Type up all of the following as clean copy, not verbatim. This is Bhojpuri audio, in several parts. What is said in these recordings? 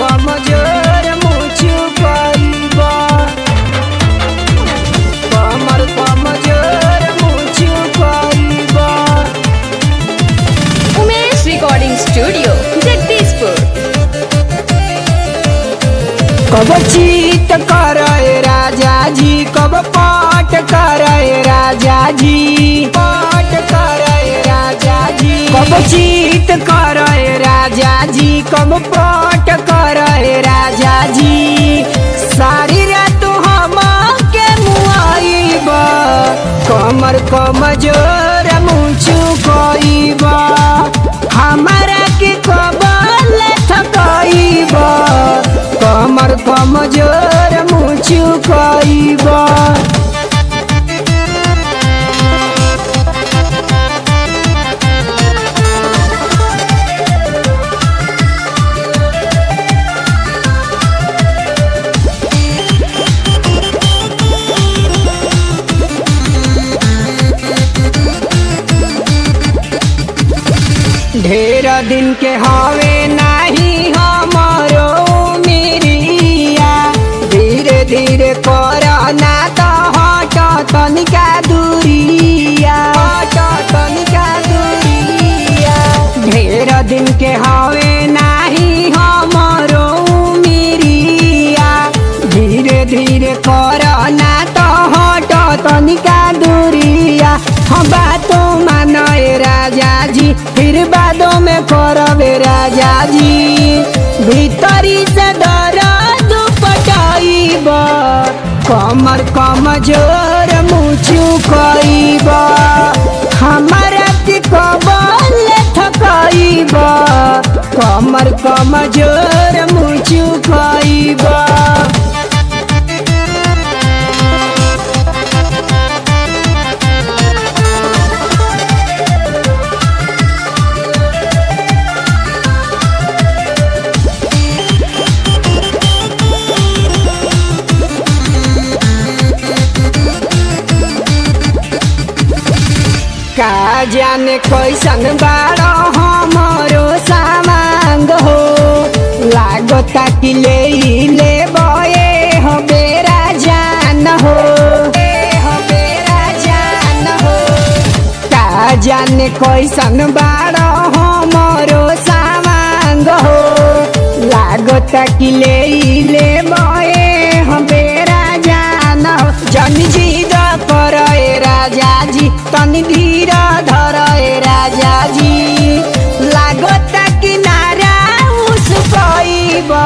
कमजोर मुझू कईबा, कमर कमजोर मुझू कईबा। Umesh recording studio Jagdishpur. कब चीत करे राजा जी, कब पाठ करे राजा जी, पाठ करे राजा जी। कब चीत करे राजा जी, कब पाठ करे राजा जी। सारी रात हम के मुआईबा, कमर कमजोर मुझू कईबा। हमारा के कबल थकईबा, कमर कमजोर मुझू कईबा। ढेर दिन के हवे नाही हमारो मेरिया, धीरे धीरे करना तो हट तनिका दूरिया, हट तनिका दूरिया। ढेर दिन के हवे नाही हमारो मेरिया, धीरे धीरे करना तो हट तनिका दूरिया। हम बातों मानए राजा जी, फिर बादों में करबे राजा जी। भीतरी से दर्द पटाईबा, कमर कमजोर मुझू कईबा। हमारा के कबल थकईबा, कमर कमजोर मुझू कईबा। का जाने कैसन बाड़ो हमारो सामांग हो, लागता कि ले बये हो बेरा जान हो, बेरा जान हो। का जाने कैसन बाड़ो हमारो सामांग हो, लागता कि ले बये हो बेरा जान हो। जन जीद करे राजा जी, तनी धीर धरे राजा जी। लागता किनारा उसकईबा,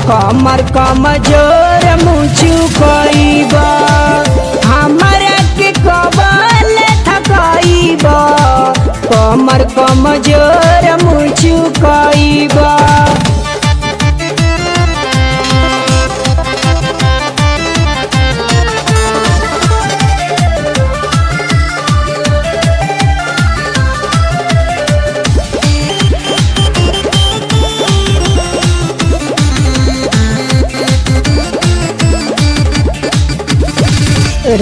कमर कमजोर मुझू कईबा। हमारा के कबल थकईबा, कमर कमजोर मुझू कईबा।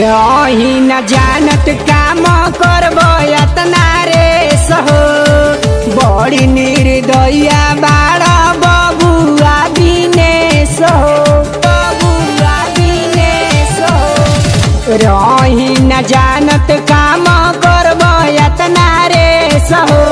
रही न जानत काम करबो यतना रे सहो, बड़ी निर्दया बाड़ा बबुआ दिनेश हो, बबुआ दिनेश हो। रही न जानत काम करबो यतना रे सहो,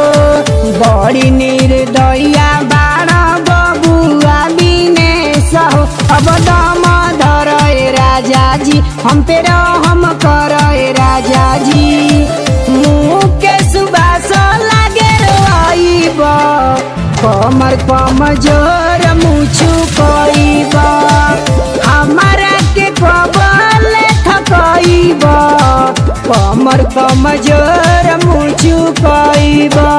बड़ी निर्दया बाड़ा बबुआ दिनेश हो। अब दम धरे राजा जी, हम पे रहम करे राजा जी। मुँह के सुबास लागे रोईबा, कमर कमजोर मुझू कईबा। हमारा के कबल थकईबा, कमर कमजोर मुझू कईबा।